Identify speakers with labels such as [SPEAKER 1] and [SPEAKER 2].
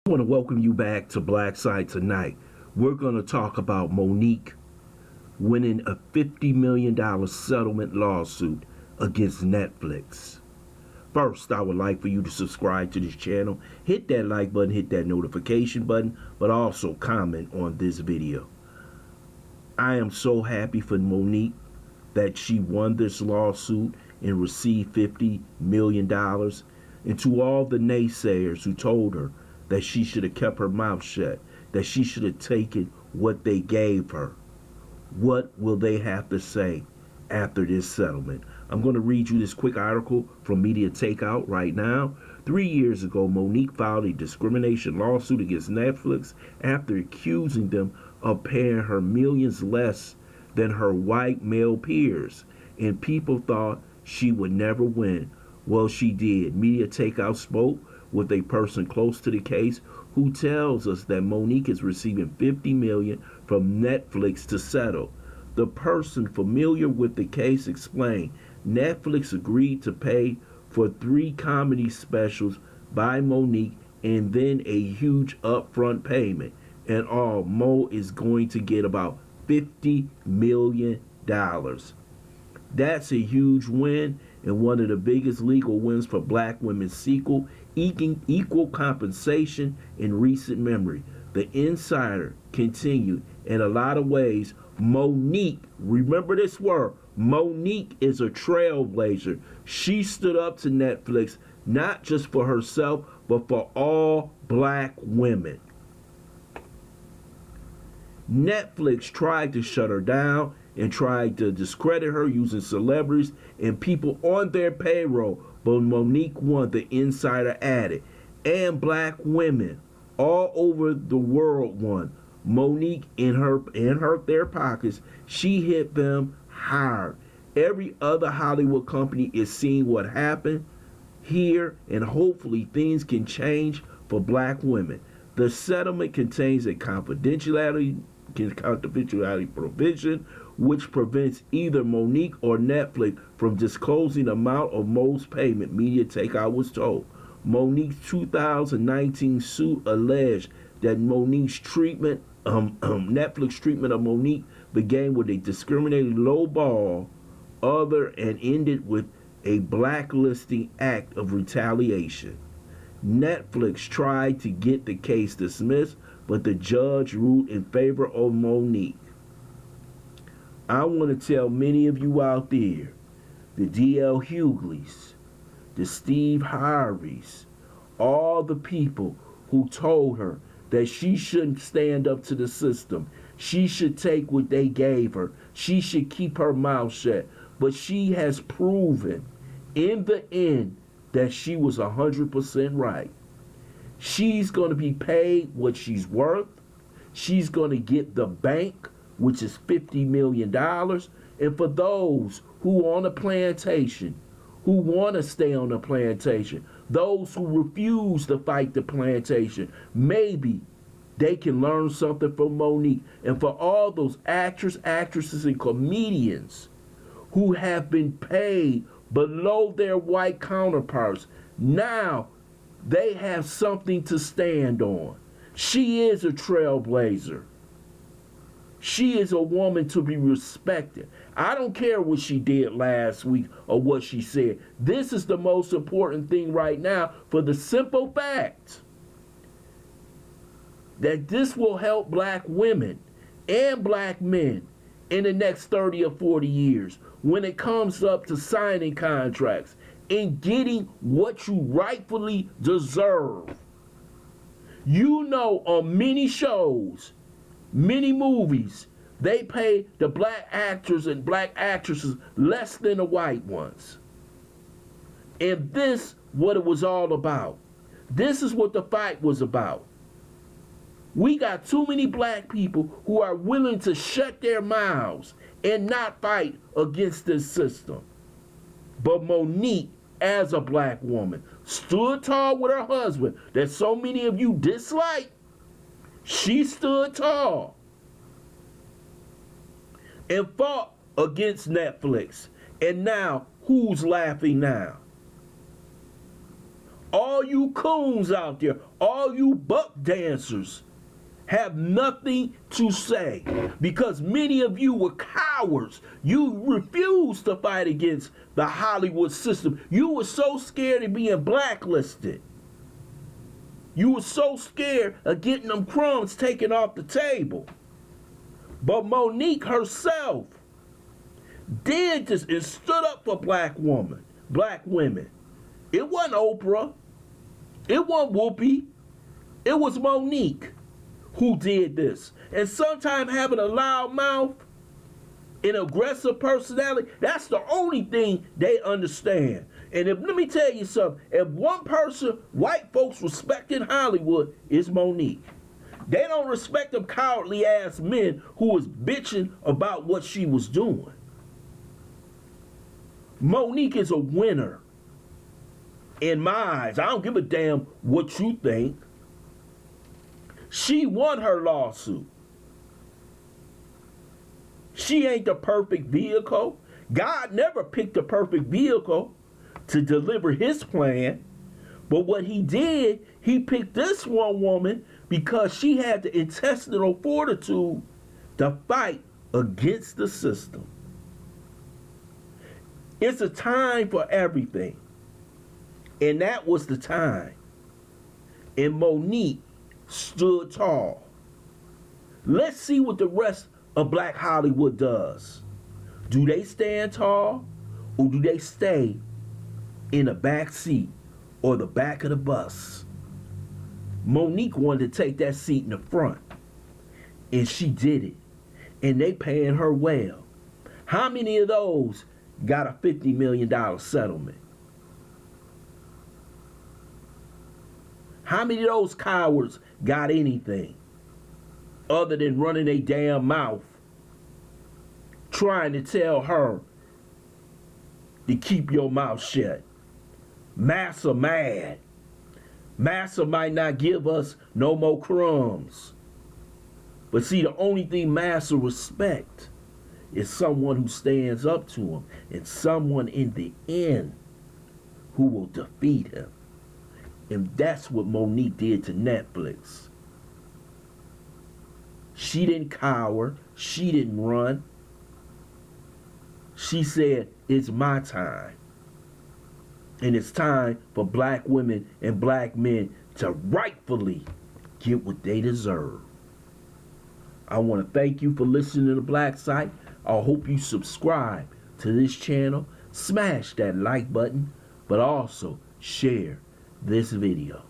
[SPEAKER 1] I want to welcome you back to BLACKSITE tonight. We're going to talk about Monique winning a $50 million settlement lawsuit against Netflix. First, I would like for you to subscribe to this channel, hit that like button, hit that notification button, but also comment on this video. I am so happy for Monique that she won this lawsuit and received $50 million. And to all the naysayers who told her that she should have kept her mouth shut, that she should have taken what they gave her, what will they have to say after this settlement? I'm going to read you this quick article from Media Takeout right now. 3 years ago, Monique filed a discrimination lawsuit against Netflix after accusing them of paying her millions less than her white male peers, and people thought she would never win. Well, she did. Media Takeout spoke with a person close to the case who tells us that Monique is receiving $50 million from Netflix to settle. The person familiar with the case explained Netflix agreed to pay for 3 comedy specials by Monique and then a huge upfront payment. And all, Mo is going to get about $50 million. That's a huge win and one of the biggest legal wins for black women seeking equal compensation in recent memory. The insider continued, in a lot of ways, Monique, remember this word, Monique is a trailblazer. She stood up to Netflix, not just for herself, but for all black women. Netflix tried to shut her down and tried to discredit her using celebrities and people on their payroll, but Monique won, the insider added, and black women all over the world won. Monique in their pockets, she hit them hard. Every other Hollywood company is seeing what happened here, and hopefully things can change for black women. The settlement contains a confidentiality provision which prevents either Monique or Netflix from disclosing the amount of Mo's payment, Media Takeout was told. Monique's 2019 suit alleged that Netflix treatment of Monique began with a discriminating lowball other and ended with a blacklisting act of retaliation. Netflix tried to get the case dismissed, but the judge ruled in favor of Monique. I want to tell many of you out there, the D.L. Hugleys, the Steve Harveys, all the people who told her that she shouldn't stand up to the system. She should take what they gave her. She should keep her mouth shut. But she has proven in the end that she was 100% right. She's going to be paid what she's worth. She's going to get the bank, which is $50 million. And for those who are on a plantation, who want to stay on the plantation, those who refuse to fight the plantation, maybe they can learn something from Monique. And for all those actresses, and comedians who have been paid below their white counterparts, now they have something to stand on. She is a trailblazer. She is a woman to be respected. I don't care what she did last week or what she said. This is the most important thing right now, for the simple fact that this will help black women and black men in the next 30 or 40 years when it comes up to signing contracts and getting what you rightfully deserve. You know, on many shows, many movies, they pay the black actors and black actresses less than the white ones. And this what it was all about. This is what the fight was about. We got too many black people who are willing to shut their mouths and not fight against this system. But Monique, as a black woman, stood tall with her husband that so many of you dislike. She stood tall and fought against Netflix. And now, who's laughing now? all you coons out there, all you buck dancers, have nothing to say because many of you were cowards. You refused to fight against the Hollywood system. You were so scared of being blacklisted. You were so scared of getting them crumbs taken off the table. But Monique herself did this and stood up for black women. It wasn't Oprah. It wasn't Whoopi. It was Monique who did this. And sometimes having a loud mouth, an aggressive personality, that's the only thing they understand. And let me tell you something, if one person white folks respect in Hollywood, it's Monique. They don't respect them cowardly ass men who was bitching about what she was doing. Monique is a winner in my eyes. I don't give a damn what you think. She won her lawsuit. She ain't the perfect vehicle. God never picked the perfect vehicle to deliver his plan. But what he did, he picked this one woman because she had the intestinal fortitude to fight against the system. It's a time for everything. And that was the time. And Monique stood tall. Let's see what the rest of Black Hollywood does. Do they stand tall or do they stay in the back seat or the back of the bus? Monique wanted to take that seat in the front and she did it. And they paying her well. How many of those got a $50 million settlement? How many of those cowards got anything other than running a damn mouth trying to tell her to keep your mouth shut? Massa mad. Massa might not give us no more crumbs. But see, the only thing Massa respect is someone who stands up to him and someone in the end who will defeat him. And that's what Monique did to Netflix. She didn't cower. She didn't run. She said, it's my time. And it's time for black women and black men to rightfully get what they deserve. I want to thank you for listening to BLACKSITE. I hope you subscribe to this channel. Smash that like button, but also share this video.